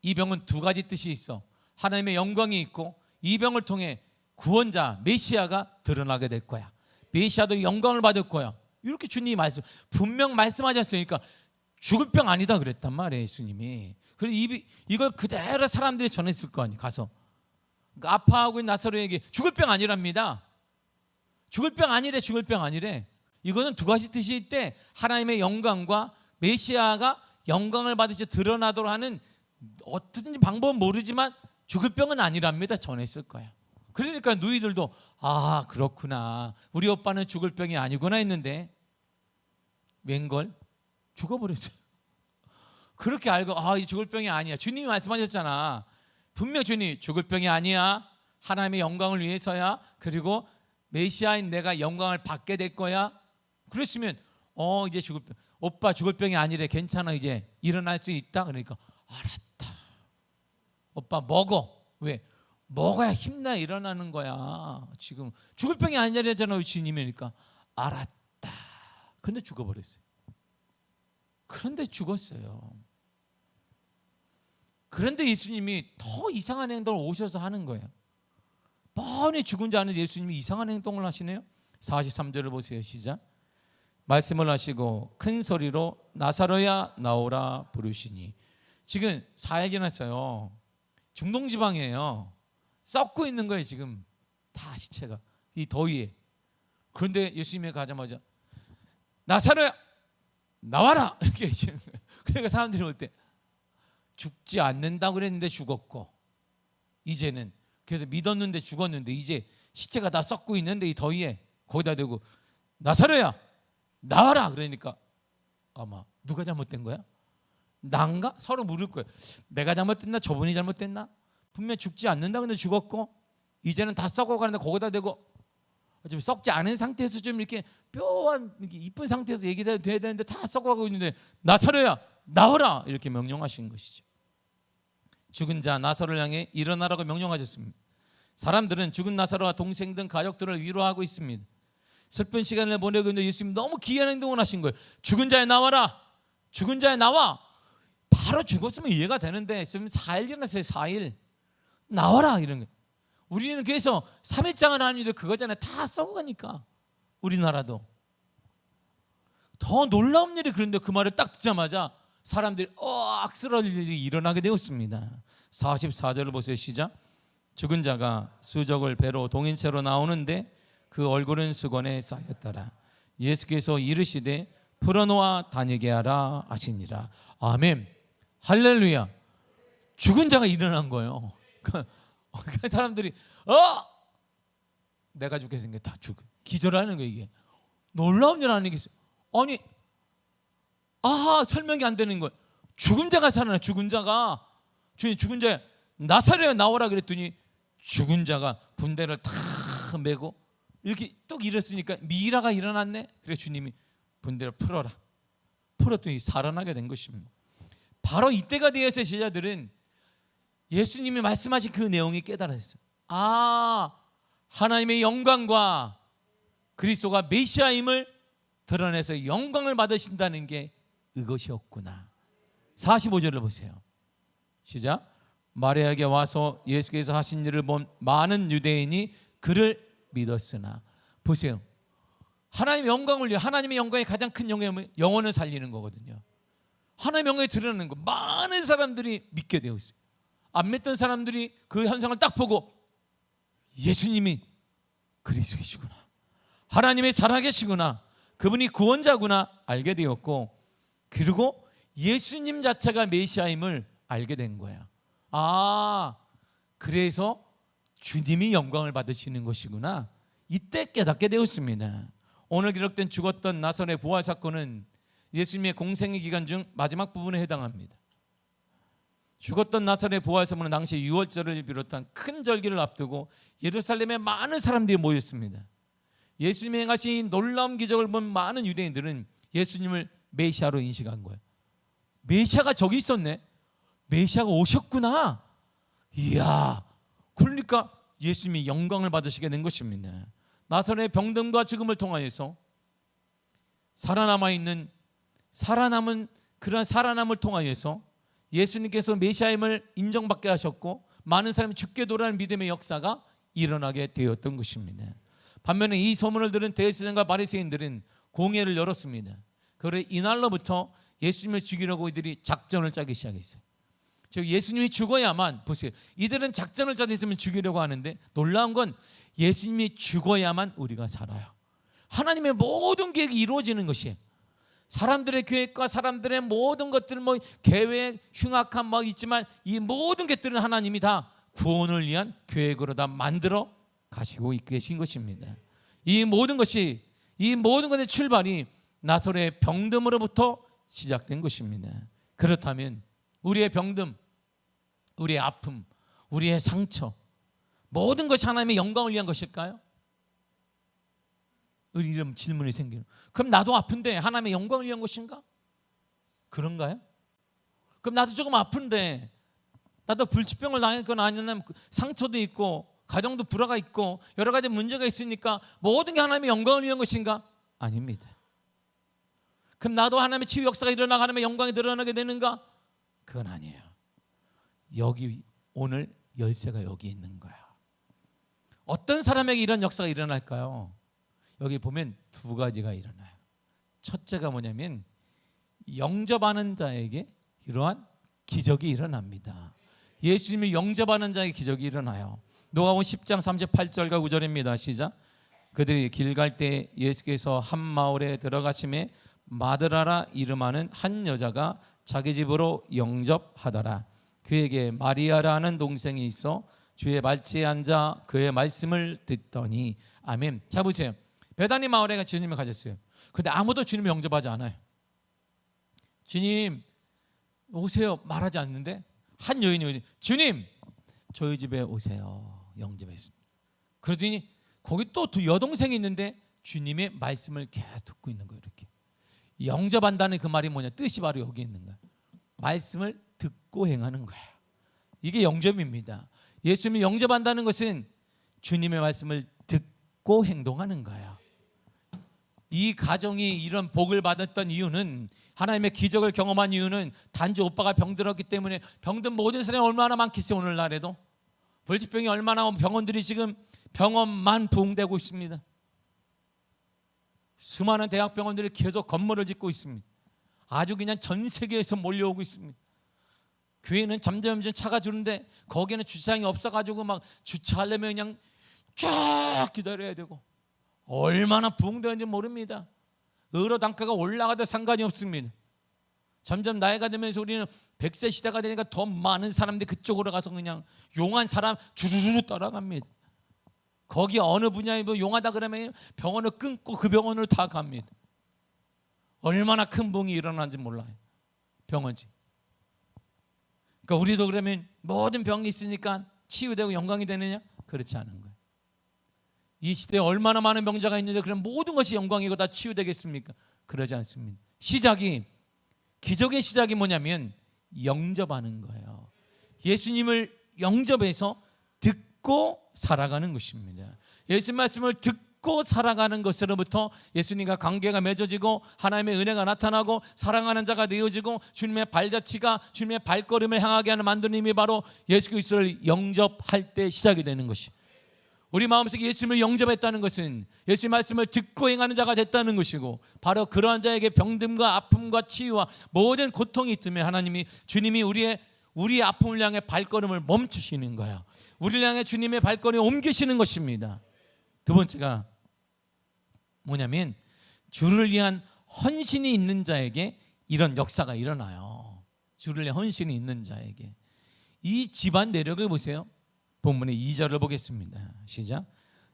이 병은 두 가지 뜻이 있어. 하나님의 영광이 있고 이 병을 통해 구원자 메시아가 드러나게 될 거야. 메시아도 영광을 받을 거야. 이렇게 주님이 분명 말씀하셨으니까 죽을 병 아니다 그랬단 말이에요. 예수님이. 그래서 이걸 그대로 사람들이 전했을 거 아니에요. 가서 그러니까 아파하고 있는 나사로에게 죽을 병 아니랍니다. 죽을 병 아니래. 죽을 병 아니래. 이거는 두 가지 뜻이 있대. 하나님의 영광과 메시아가 영광을 받으시 드러나도록 하는 어떤 방법은 모르지만 죽을 병은 아니랍니다. 전했을 거야. 그러니까 누이들도 아 그렇구나. 우리 오빠는 죽을 병이 아니구나 했는데 웬걸 죽어버렸어요. 그렇게 알고 아 이 죽을 병이 아니야. 주님이 말씀하셨잖아. 분명 주님이 죽을 병이 아니야. 하나님의 영광을 위해서야. 그리고 메시아인 내가 영광을 받게 될 거야. 그랬으면 이제 죽을 병 오빠 죽을 병이 아니래. 괜찮아. 이제 일어날 수 있다. 그러니까 알았다. 오빠 먹어. 왜? 먹어야 힘나 일어나는 거야. 지금 죽을 병이 아니라잖아요. 주님이니까 알았다. 그런데 죽어버렸어요. 그런데 죽었어요. 그런데 예수님이 더 이상한 행동을 오셔서 하는 거예요. 뻔히 죽은 줄 아는 예수님이 이상한 행동을 하시네요. 43절을 보세요. 시작. 말씀을 하시고 큰 소리로 나사로야 나오라 부르시니. 지금 사흘이 났어요. 중동지방이에요. 썩고 있는 거예요. 지금 다 시체가 이 더위에. 그런데 예수님이 가자마자 나사로야 나와라 이렇게 해주는 거예요. 그러니까 사람들이 올 때 죽지 않는다고 그랬는데 죽었고 이제는 그래서 믿었는데 죽었는데 이제 시체가 다 썩고 있는데 이 더위에 거기다 대고 나사로야 나와라 그러니까 아마 누가 잘못된 거야? 난가? 서로 물을 거예요. 내가 잘못됐나? 저분이 잘못됐나? 분명 죽지 않는다 근데 죽었고 이제는 다 썩어가는데 거기다 대고 좀 썩지 않은 상태에서 좀 이렇게 뼈한 이렇게 이쁜 상태에서 얘기돼야 되는데 다 썩어가고 있는데 나사로야 나와라 이렇게 명령하신 것이죠. 죽은 자 나사로를 향해 일어나라고 명령하셨습니다. 사람들은 죽은 나사로와 동생 등 가족들을 위로하고 있습니다. 슬픈 시간을 보내고 있는데 예수님 너무 기이한 행동을 하신 거예요. 죽은 자에 나와라. 죽은 자에 나와. 바로 죽었으면 이해가 되는데 지금 4일 지났어요. 4일. 나와라 이런 거예요. 우리는 그래서 3일장은 아닌데 그거잖아요. 다 썩어가니까. 우리나라도. 더 놀라운 일이 그런데 그 말을 딱 듣자마자 사람들이 쓰러질 일이 일어나게 되었습니다. 44절을 보세요. 시작. 죽은 자가 수족을 배로 동인채로 나오는데 그 얼굴은 수건에 쌓였더라. 예수께서 이르시되 풀어놓아 다니게 하라 하시니라. 아멘. 할렐루야. 죽은 자가 일어난 거예요. 사람들이 내가 죽게 생겼다. 기절하는 거예요. 이게 놀라운 일 아니겠어요? 아니 설명이 안 되는 거예요. 죽은 자가 살아나. 죽은 자가 주님 죽은 자 나사로에 나오라 그랬더니 죽은 자가 분대를 탁 메고 이렇게 뚝 일었으니까 미라가 일어났네. 그래 주님이 분대를 풀어라. 풀었더니 살아나게 된 것입니다. 바로 이때가 되어서 제자들은 예수님이 말씀하신 그 내용이 깨달았어요. 하나님의 영광과 그리스도가 메시아임을 드러내서 영광을 받으신다는 게 이것이었구나. 45절을 보세요. 시작. 마리아에게 와서 예수께서 하신 일을 본 많은 유대인이 그를 믿었으나. 보세요. 하나님의 영광을 위해, 하나님의 영광의 가장 큰 영광은 영혼을 살리는 거거든요. 하나님의 영광이 드러나는 거. 많은 사람들이 믿게 되어 있어요. 안 믿던 사람들이 그 현상을 딱 보고 예수님이 그리스도이시구나, 하나님의 살아계시구나, 그분이 구원자구나 알게 되었고, 그리고 예수님 자체가 메시아임을 알게 된 거예요. 그래서 주님이 영광을 받으시는 것이구나, 이때 깨닫게 되었습니다. 오늘 기록된 죽었던 나사로의 부활 사건은 예수님의 공생의 기간 중 마지막 부분에 해당합니다. 죽었던 나사로의 부활 사건은 당시 유월절을 비롯한 큰 절기를 앞두고 예루살렘에 많은 사람들이 모였습니다. 예수님이 행하신 놀라운 기적을 본 많은 유대인들은 예수님을 메시아로 인식한 거예요. 메시아가 저기 있었네, 메시아가 오셨구나. 이야, 그러니까 예수님이 영광을 받으시게 된 것입니다. 나사로의 병듦과 죽음을 통하여서 살아남은 그런 살아남을 통하여서 예수님께서 메시아임을 인정받게 하셨고 많은 사람이 죽게 돌아가는 믿음의 역사가 일어나게 되었던 것입니다. 반면에 이 소문을 들은 대제사장과 바리새인들은 공회를 열었습니다. 그래 이날로부터 예수님을 죽이려고 이들이 작전을 짜기 시작했어요. 즉 예수님이 죽어야만, 보세요, 이들은 작전을 짜서 있으면 죽이려고 하는데 놀라운 건 예수님이 죽어야만 우리가 살아요. 하나님의 모든 계획이 이루어지는 것이에요. 사람들의 계획과 사람들의 모든 것들, 계획, 흉악한 있지만 이 모든 것들은 하나님이 다 구원을 위한 계획으로 다 만들어 가시고 계신 것입니다. 이 모든 것의 출발이 나사로의 병듦으로부터 시작된 것입니다. 그렇다면 우리의 병듦, 우리의 아픔, 우리의 상처, 모든 것이 하나님의 영광을 위한 것일까요? 이런 질문이 생기는. 그럼 나도 아픈데 하나님의 영광을 위한 것인가? 그런가요? 그럼 나도 조금 아픈데, 나도 불치병을 당했거나 아니면 상처도 있고 가정도 불화가 있고 여러 가지 문제가 있으니까 모든 게 하나님의 영광을 위한 것인가? 아닙니다. 그럼 나도 하나님의 치유 역사가 일어나고 하나님의 영광이 드러나게 되는가? 그건 아니에요. 여기 오늘 열쇠가 여기 있는 거야. 어떤 사람에게 이런 역사가 일어날까요? 여기 보면 두 가지가 일어나요. 첫째가 뭐냐면 영접하는 자에게 이러한 기적이 일어납니다. 예수님이 영접하는 자에게 기적이 일어나요. 누가복음 10장 38절과 9절입니다. 시작. 그들이 길 갈 때 예수께서 한 마을에 들어가심에 마드라라 이름하는 한 여자가 자기 집으로 영접하더라. 그에게 마리아라는 동생이 있어 주의 말치에 앉아 그의 말씀을 듣더니. 아멘. 자 보세요. 베다니 마을에 주님을 가졌어요. 그런데 아무도 주님을 영접하지 않아요. 주님 오세요 말하지 않는데 한 여인이 주님 저희 집에 오세요 영접했습니다. 그러더니 거기 또 두 여동생이 있는데 주님의 말씀을 계속 듣고 있는 거예요. 이렇게 영접한다는 그 말이 뭐냐, 뜻이 바로 여기 있는 거예요. 말씀을 듣고 행하는 거예요. 이게 영접입니다. 예수님을 영접한다는 것은 주님의 말씀을 듣고 행동하는 거예요. 이 가정이 이런 복을 받았던 이유는, 하나님의 기적을 경험한 이유는 단지 오빠가 병들었기 때문에. 병든 모든 사람이 얼마나 많겠어요. 오늘날에도 불치병이 얼마나, 병원들이 지금 병원만 부흥되고 있습니다. 수많은 대학병원들이 계속 건물을 짓고 있습니다. 아주 그냥 전 세계에서 몰려오고 있습니다. 교회는 점점 차가 주는데 거기는 주차장이 없어가지고 막 주차하려면 그냥 쫙 기다려야 되고, 얼마나 부흥되는지 모릅니다. 의료 단가가 올라가도 상관이 없습니다. 점점 나이가 들면서 우리는 100세 시대가 되니까 더 많은 사람들이 그쪽으로 가서 그냥 용한 사람 주르르 따라갑니다. 거기 어느 분야에 뭐 용하다 그러면 병원을 끊고 그 병원을 다 갑니다. 얼마나 큰 부흥이 일어나는지 몰라요. 병원지. 그러니까 우리도 그러면 모든 병이 있으니까 치유되고 영광이 되느냐? 그렇지 않은 거예요. 이 시대에 얼마나 많은 병자가 있는데 그럼 모든 것이 영광이고 다 치유되겠습니까? 그러지 않습니다. 기적의 시작이 뭐냐면 영접하는 거예요. 예수님을 영접해서 듣고 살아가는 것입니다. 예수 말씀을 듣고 살아가는 것으로부터 예수님과 관계가 맺어지고 하나님의 은혜가 나타나고 사랑하는 자가 되어지고 주님의 발자취가 주님의 발걸음을 향하게 하는 만드는 힘이 바로 예수 그리스도를 영접할 때 시작이 되는 것이. 우리 마음속에 예수님을 영접했다는 것은 예수의 말씀을 듣고 행하는 자가 됐다는 것이고, 바로 그러한 자에게 병듦과 아픔과 치유와 모든 고통이 있으면 하나님이, 주님이 우리의 아픔을 향해 발걸음을 멈추시는 거예요. 우리를 향해 주님의 발걸음을 옮기시는 것입니다. 두 번째가 뭐냐면 주를 위한 헌신이 있는 자에게 이런 역사가 일어나요. 주를 위한 헌신이 있는 자에게. 이 집안 내력을 보세요. 본문의 2절을 보겠습니다. 시작.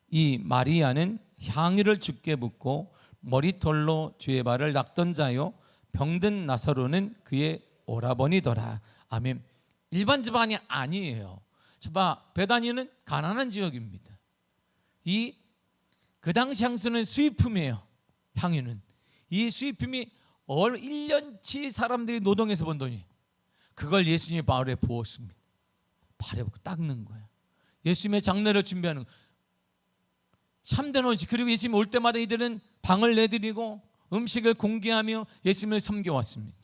이 마리아는 향유를 주께 붓고 머리털로 주의 발을 닦던 자요, 병든 나사로는 그의 오라버니더라. 아멘. 일반 집안이 아니에요. 베다니는 가난한 지역입니다. 그 당시 향수는 수입품이에요. 향유는 이 수입품이 1년치 사람들이 노동해서 번 돈이, 그걸 예수님의 발에 부었습니다. 발에 부고 닦는 거예요. 예수님의 장례를 준비하는 참된 헌신. 그리고 예수님 올 때마다 이들은 방을 내드리고 음식을 공개하며 예수님을 섬겨왔습니다.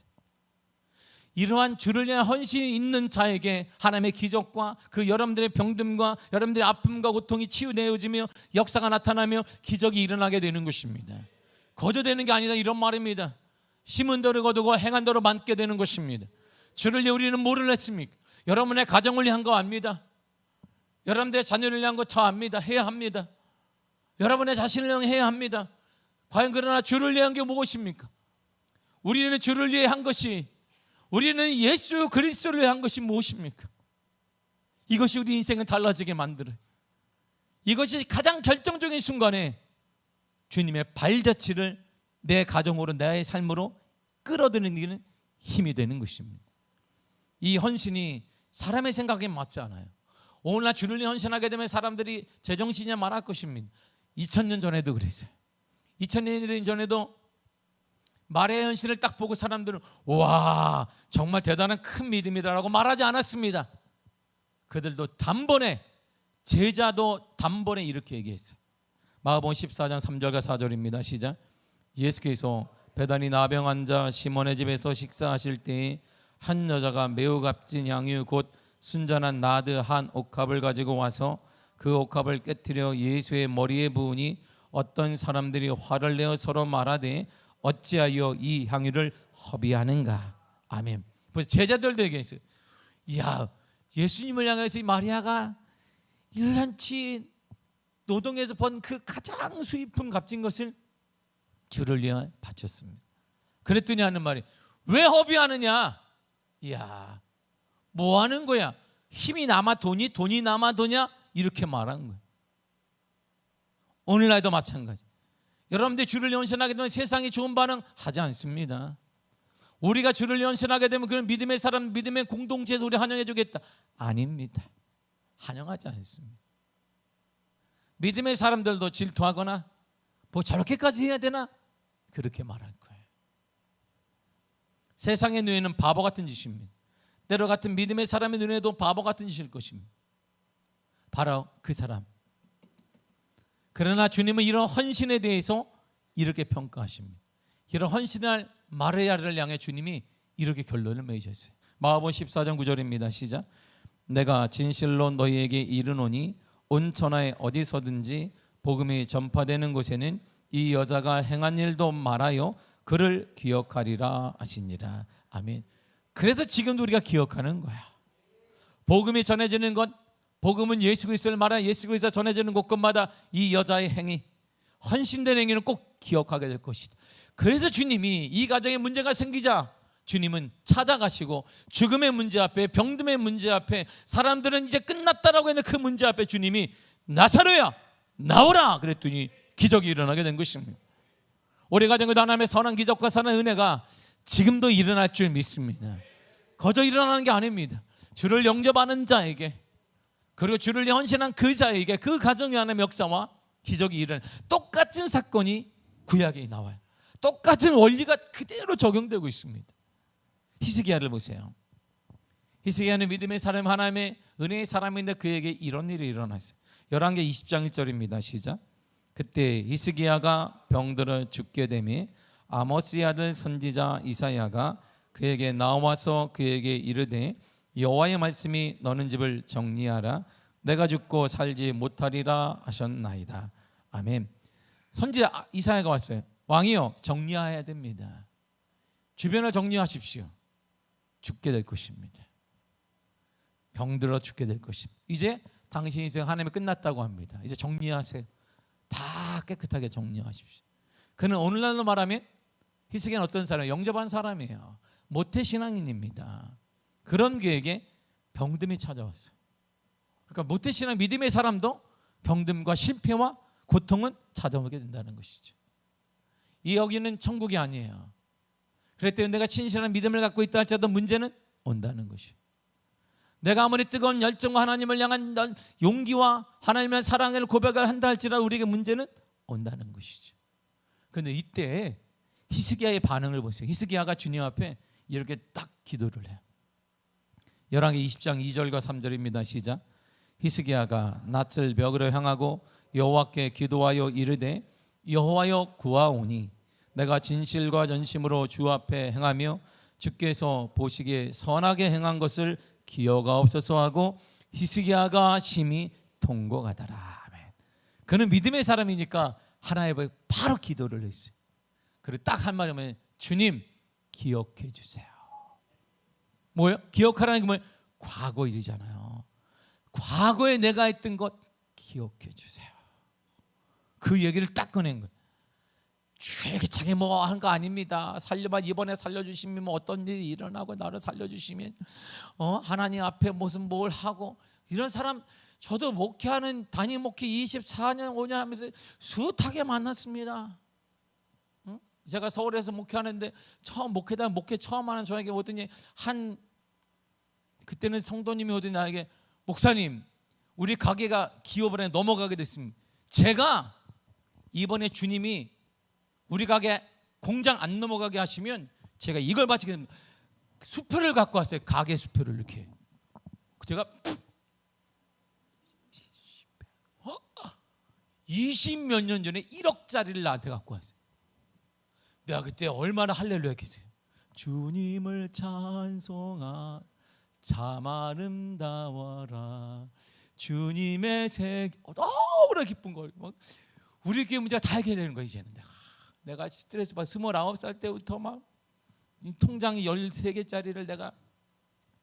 이러한 주를 위한 헌신이 있는 자에게 하나님의 기적과 그 여러분들의 병듦과 여러분들의 아픔과 고통이 치유되어지며 역사가 나타나며 기적이 일어나게 되는 것입니다. 거저되는 게 아니다, 이런 말입니다. 심은 대로 거두고 행한 대로 받게 되는 것입니다. 주를 위해 우리는 뭐를 했습니까? 여러분의 가정을 위한 거 압니다. 여러분들의 자녀를 위한 거 더 압니다. 해야 합니다. 여러분의 자신을 위해 해야 합니다. 과연 그러나 주를 위한 게 무엇입니까? 우리는 주를 위해 한 것이, 우리는 예수 그리스도를 위해 한 것이 무엇입니까? 이것이 우리 인생을 달라지게 만들어요. 이것이 가장 결정적인 순간에 주님의 발자취를 내 가정으로, 내 삶으로 끌어들이는 힘이 되는 것입니다. 이 헌신이 사람의 생각에 맞지 않아요. 오늘날 주를 위해 헌신하게 되면 사람들이 제정신이냐 말할 것입니다. 2000년 전에도 그랬어요. 2000년 전에도 마리아의 헌신을 딱 보고 사람들은 와, 정말 대단한 큰 믿음이다라고 말하지 않았습니다. 그들도 단번에, 제자도 단번에 이렇게 얘기했어요. 마가복음 14장 3절과 4절입니다. 시작. 예수께서 베다니 나병 환자 시몬의 집에서 식사하실 때에 한 여자가 매우 값진 향유 곧 순전한 나드 한 옥합을 가지고 와서 그 옥합을 깨뜨려 예수의 머리에 부으니 어떤 사람들이 화를 내어 서로 말하되 어찌하여 이 향유를 허비하는가. 아멘. 제자들도 얘기했어요. 이야, 예수님을 향해서 이 마리아가 1년치 노동해서 번 그 가장 수입품 값진 것을 주를 위해 바쳤습니다. 그랬더니 하는 말이, 왜 허비하느냐? 이야, 뭐 하는 거야? 힘이 남아 도니? 돈이 남아 도냐? 이렇게 말하는 거예요. 오늘날도 마찬가지. 여러분들 주를 헌신하게 되면 세상이 좋은 반응 하지 않습니다. 우리가 주를 헌신하게 되면 그런 믿음의 사람, 믿음의 공동체에서 우리 환영해 주겠다. 아닙니다. 환영하지 않습니다. 믿음의 사람들도 질투하거나 뭐 저렇게까지 해야 되나? 그렇게 말할 거예요. 세상의 누에는 바보 같은 짓입니다. 때로 같은 믿음의 사람의 눈에도 바보 같은 짓일 것입니다. 바로 그 사람. 그러나 주님은 이런 헌신에 대해서 이렇게 평가하십니다. 이런 헌신할 마르야를 향해 주님이 이렇게 결론을 맺으셨어요. 마가복음 14장 9절입니다. 시작. 내가 진실로 너희에게 이르노니 온 천하에 어디서든지 복음이 전파되는 곳에는 이 여자가 행한 일도 말하여 그를 기억하리라 하시니라. 아멘. 그래서 지금도 우리가 기억하는 거야. 복음이 전해지는 것, 복음은 예수 그리스도를 말하여 예수 그리스도가 전해지는 곳곳마다 이 여자의 행위, 헌신된 행위는 꼭 기억하게 될 것이다. 그래서 주님이 이 가정에 문제가 생기자 주님은 찾아가시고 죽음의 문제 앞에, 병듦의 문제 앞에, 사람들은 이제 끝났다라고 했는 그 문제 앞에 주님이 나사로야 나오라 그랬더니 기적이 일어나게 된 것입니다. 우리 가정에도 하나님의 선한 기적과 선한 은혜가 지금도 일어날 줄 믿습니다. 거저 일어나는 게 아닙니다. 주를 영접하는 자에게, 그리고 주를 위해 헌신한 그 자에게, 그 가정에 하나님의 역사와 기적이 일어나는, 똑같은 사건이 구약에 나와요. 똑같은 원리가 그대로 적용되고 있습니다. 히스기야를 보세요. 히스기야는 믿음의 사람, 하나님의 은혜의 사람인데 그에게 이런 일이 일어났어요. 열왕기 20장 1절입니다. 시작. 그때 히스기야가 병들어 죽게 되매 아모스의 아들 선지자 이사야가 그에게 나와서 그에게 이르되 여호와의 말씀이 너는 집을 정리하라 내가 죽고 살지 못하리라 하셨나이다. 아멘. 선지자 이사야가 왔어요. 왕이요, 정리해야 됩니다. 주변을 정리하십시오. 죽게 될 것입니다. 병들어 죽게 될 것입니다. 이제 당신 인생 하나님이 끝났다고 합니다. 이제 정리하세요. 다 깨끗하게 정리하십시오. 그는 오늘날로 말하면 히스기야는 어떤 사람이에요? 영접한 사람이에요. 모태신앙인입니다. 그런 그에게 병듦이 찾아왔어요. 그러니까 모태신앙 믿음의 사람도 병듦과 실패와 고통은 찾아오게 된다는 것이죠. 이 여기는 천국이 아니에요. 그랬더니 내가 진실한 믿음을 갖고 있다 할지라도 문제는 온다는 것이에요. 내가 아무리 뜨거운 열정과 하나님을 향한 용기와 하나님의 사랑을 고백을 한다 할지라도 우리에게 문제는 온다는 것이죠. 그런데 이때 히스기야의 반응을 보세요. 히스기야가 주님 앞에 이렇게 딱 기도를 해요. 열왕기 20장 2절과 3절입니다. 시작. 히스기야가 낯을 벽으로 향하고 여호와께 기도하여 이르되 여호와여 구하오니 내가 진실과 전심으로 주 앞에 행하며 주께서 보시기에 선하게 행한 것을 기억하옵소서 하고 히스기야가 심히 통곡하더라. 아멘. 그는 믿음의 사람이니까 하나님께 바로 기도를 했어요. 그리고 딱 한 말이면 주님 기억해 주세요. 뭐예요? 기억하라는 게 뭐예요? 과거 일이잖아요. 과거에 내가 했던 것 기억해 주세요. 그 얘기를 딱 꺼낸 거예요. 줄기차게 뭐 하는 거 아닙니다. 살려봐, 이번에 살려주시면 뭐 어떤 일이 일어나고 나를 살려주시면 하나님 앞에 무슨 뭘 하고, 이런 사람 저도 목회하는 단임 목회 24년 5년 하면서 숱하게 만났습니다. 제가 서울에서 목회하는데 처음 목회단 목회 처음 하는 저에게 오더니 그때는 성도님이 오더니 나에게 목사님 우리 가게가 기업원에 넘어가게 됐습니다. 제가 이번에 주님이 우리 가게 공장 안 넘어가게 하시면 제가 이걸 바치겠습니다. 수표를 갖고 왔어요. 가게 수표를 이렇게. 제가 20몇 년 전에 1억짜리를 나한테 갖고 왔어요. 내가 그때 얼마나 할렐루야 했겠어요. 주님을 찬송하 참 아름다워라 주님의 색. 너무나 기쁜 걸. 우리 교회 문제가 다 해결되는 거야 이제는. 내가 스트레스 받아 29살 때부터 막 통장이 13개짜리를 내가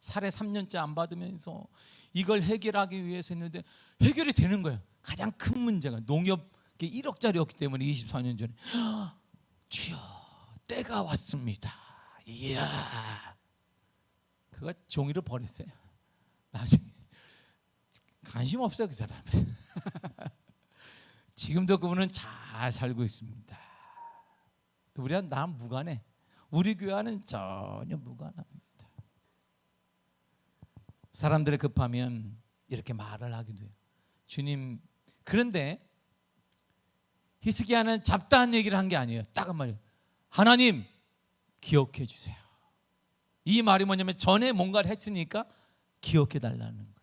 살에 3년째 안 받으면서 이걸 해결하기 위해서 했는데 해결이 되는 거예요. 가장 큰 문제가 농협 1억짜리였기 때문에 24년 전에 주여 때가 왔습니다. 이야, 그거 종이로 버렸어요. 나중에 관심 없어요 그 사람. 지금도 그분은 잘 살고 있습니다. 우리와 나 무관해. 우리 교회와는 전혀 무관합니다. 사람들이 급하면 이렇게 말을 하기도 해요. 주님. 그런데 히스기야는 잡다한 얘기를 한 게 아니에요. 딱 한 말이에요. 하나님 기억해 주세요. 이 말이 뭐냐면 전에 뭔가를 했으니까 기억해 달라는 거예요.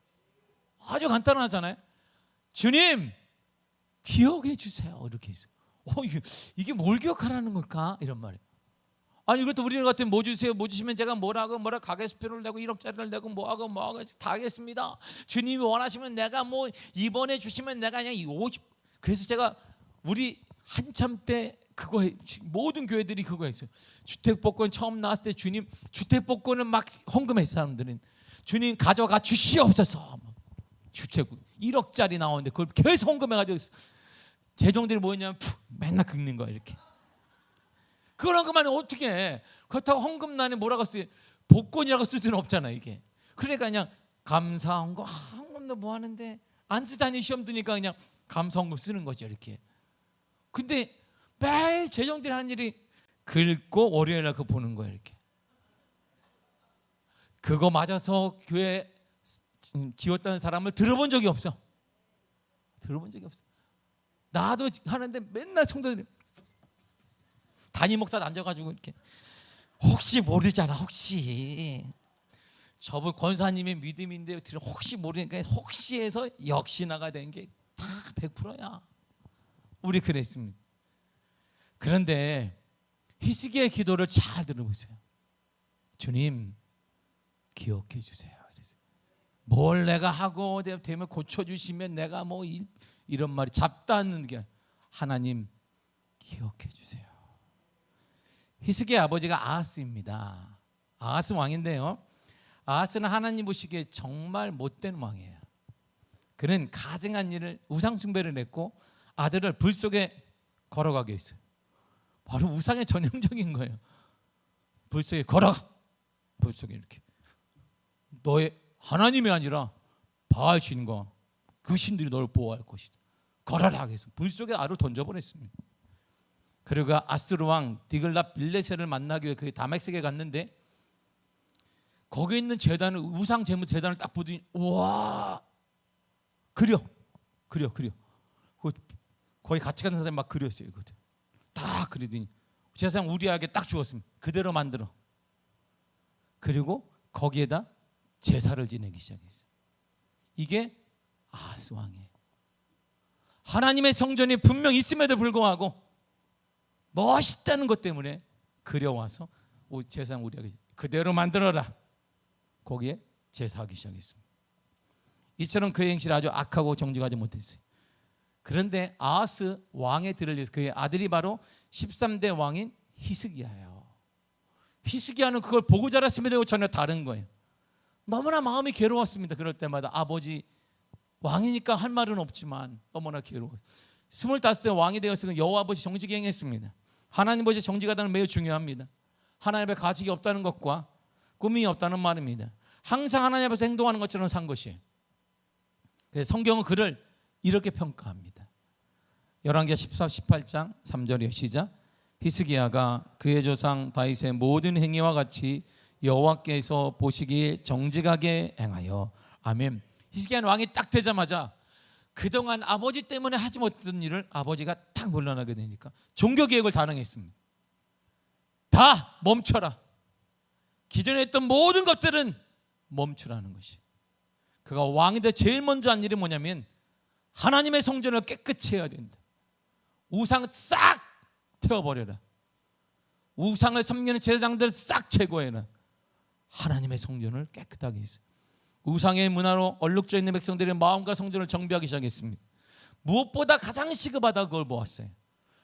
아주 간단하잖아요. 주님 기억해 주세요. 이렇게 했어요. 이게 뭘 기억하라는 걸까? 이런 말이에요. 아니 그것도 우리 같은 뭐 주세요, 뭐 주시면 제가 뭐라고 가게 수표를 내고 1억짜리를 내고 뭐하고 다 하겠습니다. 주님이 원하시면 내가 뭐 이번에 주시면 내가 그냥 50. 그래서 제가 우리 한참 때 그거 모든 교회들이 그거 했어요. 주택복권 처음 나왔을 때 주님 주택복권을 막 헌금했어요. 사람들은 주님 가져가 주시옵소서. 주택 1억짜리 나오는데 그걸 계속 헌금해가지고 재정들이 뭐였냐면 맨날 긁는 거야 이렇게. 그런 것만 어떻게 해? 그렇다고 헌금란에 뭐라고 쓰? 복권이라고 쓸 수는 없잖아 이게. 그러니까 그냥 감사헌금, 헌금도 뭐 하는데 안 쓰다니 시험 드니까 그냥 감사헌금 쓰는 거죠 이렇게. 근데 매일 재정들이 하는 일이 긁고 월요일날 그거 보는 거야 이렇게. 그거 맞아서 교회 지었다는 사람을 들어본 적이 없어. 들어본 적이 없어. 나도 하는데 맨날 성도들이 담임 목사도 앉아가지고 이렇게 혹시 모르잖아. 혹시 저분 권사님의 믿음인데 혹시 모르니까 혹시 해서 역시나가 된 게 다 100%야. 우리 그랬습니다. 그런데 히스기야의 기도를 잘 들어보세요. 주님 기억해 주세요. 뭘 내가 하고 되면 고쳐주시면 내가 뭐 이런 말이 잡다는 게 하나님 기억해 주세요. 히스기야 아버지가 아하스입니다. 아하스 왕인데요, 아하스는 하나님 보시기에 정말 못된 왕이에요. 그는 가증한 일을 우상 숭배를 했고 아들을 불 속에 걸어가게 했어요. 바로 우상의 전형적인 거예요. 불 속에 걸어가. 불 속에 이렇게 너의 하나님이 아니라 바알 신과 그 신들이 너를 보호할 것이다. 걸어라 해서 불 속에 아를 던져버렸습니다. 그리고 아스루 왕 디글랏 빌레셋을 만나기 위해 그 다메섹에 갔는데 거기 있는 제단을 우상 제물 제단을 딱 보더니 와 그려. 거기 같이 가는 사람이 막 그렸어요. 이거 다 그리더니 제사장 우리에게 딱 주었습니다. 그대로 만들어. 그리고 거기에다 제사를 지내기 시작했어요. 이게 아하스 왕이에요. 하나님의 성전이 분명 있음에도 불구하고 멋있다는 것 때문에 그려와서 제사장 우리에게 그대로 만들어라. 거기에 제사하기 시작했습니다. 이처럼 그의 행실이 아주 악하고 정직하지 못했어요. 그런데 아하스 왕의 들을 위해서 그의 아들이 바로 13대 왕인 히스기야예요. 히스기야는 그걸 보고 자랐음에도 전혀 다른 거예요. 너무나 마음이 괴로웠습니다. 그럴 때마다 아버지 왕이니까 할 말은 없지만 너무나 괴로워요. 25세 왕이 되었으면 여호와 아버지 정직히 행했습니다. 하나님 아버지 정직하다는 매우 중요합니다. 하나님 앞에 가식이 없다는 것과 꿈이 없다는 말입니다. 항상 하나님 앞에서 행동하는 것처럼 산 것이에요. 그래서 성경은 그를 이렇게 평가합니다. 열왕기하 18장 3절이에요. 시작. 히스기야가 그의 조상 다윗의 모든 행위와 같이 여호와께서 보시기에 정직하게 행하여. 아멘. 히스기야는 왕이 딱 되자마자 그동안 아버지 때문에 하지 못했던 일을 아버지가 딱 물러나게 되니까 종교개혁을 단행했습니다. 다 멈춰라. 기존에 했던 모든 것들은 멈추라는 것이. 그가 왕이 돼 제일 먼저 한 일이 뭐냐면 하나님의 성전을 깨끗이 해야 된다. 우상 싹 태워버려라. 우상을 섬기는 제사장들 싹 제거해라. 하나님의 성전을 깨끗하게 했어요. 우상의 문화로 얼룩져 있는 백성들의 마음과 성전을 정비하기 시작했습니다. 무엇보다 가장 시급하다 그걸 보았어요.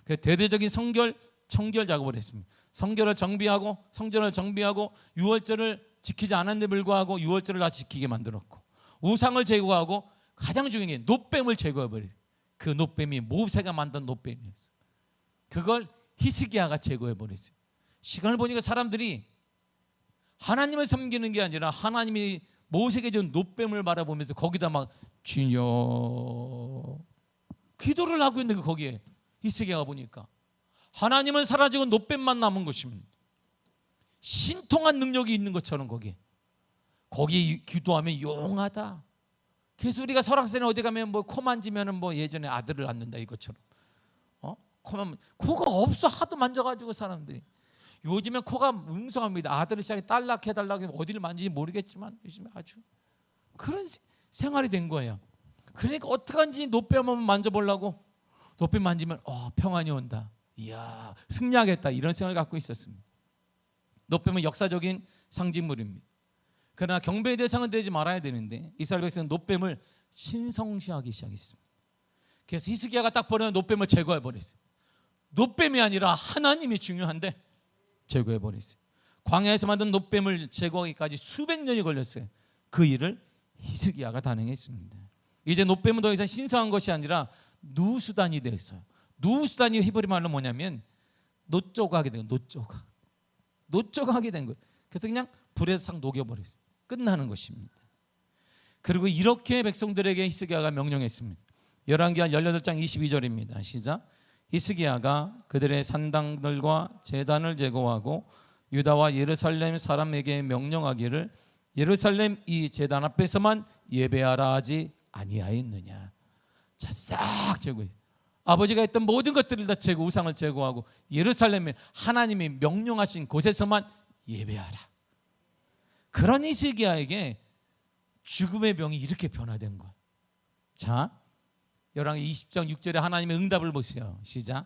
그래서 대대적인 청결 작업을 했습니다. 성전을 정비하고 성전을 정비하고 유월절을 지키지 않았는데 불구하고 유월절을 다 지키게 만들었고 우상을 제거하고 가장 중요한 게 놋뱀을 제거해버려요. 그 놋뱀이 모세가 만든 놋뱀이었어요. 그걸 히스기야가 제거해버렸어요. 시간을 보니까 사람들이 하나님을 섬기는 게 아니라 하나님이 모세에게 준 놋뱀을 바라보면서 거기다 막 주여 기도를 하고 있는 게 거기에 히스기야가 보니까 하나님은 사라지고 놋뱀만 남은 것입니다. 신통한 능력이 있는 것처럼 거기 기도하면 용하다. 그래서 우리가 설악산에 어디 가면 뭐 코 만지면은 뭐 예전에 아들을 낳는다 이것처럼 코가 없어 하도 만져가지고 사람들이 요즘엔 코가 웅성합니다. 아들을 시작해 딸 낳게 해달라고 어디를 만지는지 모르겠지만 요즘에 아주 그런 생활이 된 거예요. 그러니까 어떡한지 노폐 한번 만져보려고 노폐 만지면 평안이 온다. 이야 승리하겠다 이런 생각을 갖고 있었습니다. 노폐는 역사적인 상징물입니다. 그러나 경배의 대상은 되지 말아야 되는데 이스라엘 백성은 노뱀을 신성시하기 시작했습니다. 그래서 히스기야가 딱 버리면 노뱀을 제거해 버렸어요. 노뱀이 아니라 하나님이 중요한데 제거해 버렸어요. 광야에서 만든 노뱀을 제거하기까지 수백 년이 걸렸어요. 그 일을 히스기야가 단행했습니다. 이제 노뱀은 더 이상 신성한 것이 아니라 누수단이 되었어요. 누수단이 히브리 말로 뭐냐면 노조각이 된 거예요. 노조각이 된 거예요. 그래서 그냥 불에서 싹 녹여버렸어요. 끝나는 것입니다. 그리고 이렇게 백성들에게 히스기야가 명령했습니다. 열왕기하 18장 22절입니다. 시작. 히스기야가 그들의 산당들과 제단을 제거하고 유다와 예루살렘 사람에게 명령하기를 예루살렘 이 제단 앞에서만 예배하라 하지 아니하였느냐. 자, 싹 제거해. 아버지가 했던 모든 것들을 다 제거, 우상을 제거하고 예루살렘에 하나님이 명령하신 곳에서만 예배하라. 그런 히스기야에게 죽음의 병이 이렇게 변화된 거야. 자, 열왕기 20장 6절에 하나님의 응답을 보세요. 시작.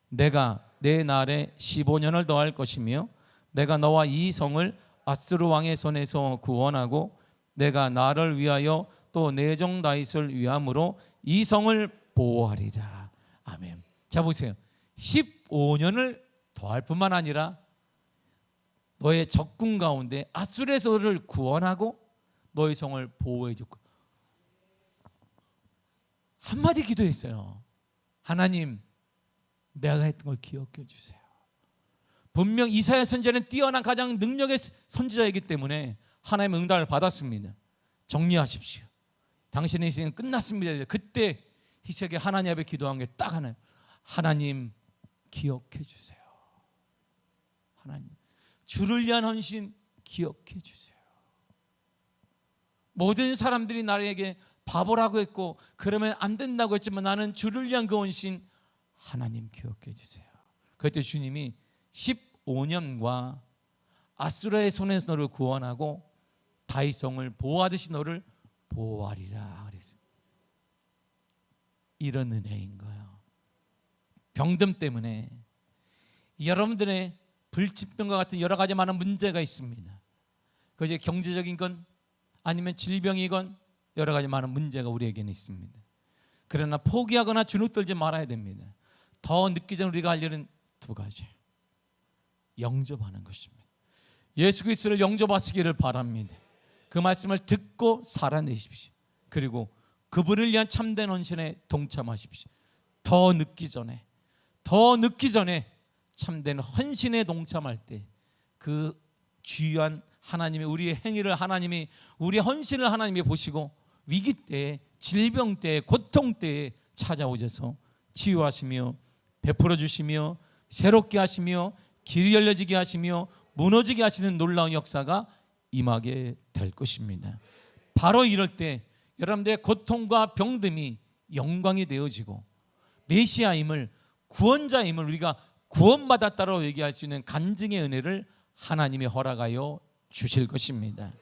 내가 내 날에 15년을 더할 것이며 내가 너와 이 성을 아스루 왕의 손에서 구원하고 내가 나를 위하여 또 내 종 다윗을 위함으로 이 성을 보호하리라. 아멘. 자 보세요. 15년을 더할 뿐만 아니라 너의 적군 가운데 아수르에서를 구원하고 너의 성을 보호해 줄 거야. 한마디 기도했어요. 하나님, 내가 했던 걸 기억해 주세요. 분명 이사야 선지자는 뛰어난 가장 능력의 선지자이기 때문에 하나님의 응답을 받았습니다. 정리하십시오. 당신의 인생은 끝났습니다. 그때 히스기야 하나님 앞에 기도한 게 딱 하나예요. 하나님 기억해 주세요. 하나님 주를 위한 헌신 기억해 주세요. 모든 사람들이 나에게 바보라고 했고 그러면 안 된다고 했지만 나는 주를 위한 그 헌신 하나님 기억해 주세요. 그때 주님이 15년과 아수르의 손에서 너를 구원하고 다윗성을 보호하듯이 너를 보호하리라 그랬어요. 이런 은혜인 거예요. 병듦 때문에 여러분들의 불치병과 같은 여러 가지 많은 문제가 있습니다. 그것이 경제적인 건 아니면 질병이건 여러 가지 많은 문제가 우리에게는 있습니다. 그러나 포기하거나 주눅들지 말아야 됩니다. 더 늦기 전에 우리가 할 일은 두 가지. 영접하는 것입니다. 예수 그리스도를 영접하시기를 바랍니다. 그 말씀을 듣고 살아내십시오. 그리고 그분을 위한 참된 헌신에 동참하십시오. 더 늦기 전에 참된 헌신에 동참할 때 그 주요한 하나님의 우리의 행위를 하나님이 우리의 헌신을 하나님이 보시고 위기 때에 질병 때에 고통 때에 찾아오셔서 치유하시며 베풀어 주시며 새롭게 하시며 길이 열려지게 하시며 무너지게 하시는 놀라운 역사가 임하게 될 것입니다. 바로 이럴 때 여러분들의 고통과 병듦이 영광이 되어지고 메시아임을 구원자임을 우리가 구원받았다고 얘기할 수 있는 간증의 은혜를 하나님이 허락하여 주실 것입니다.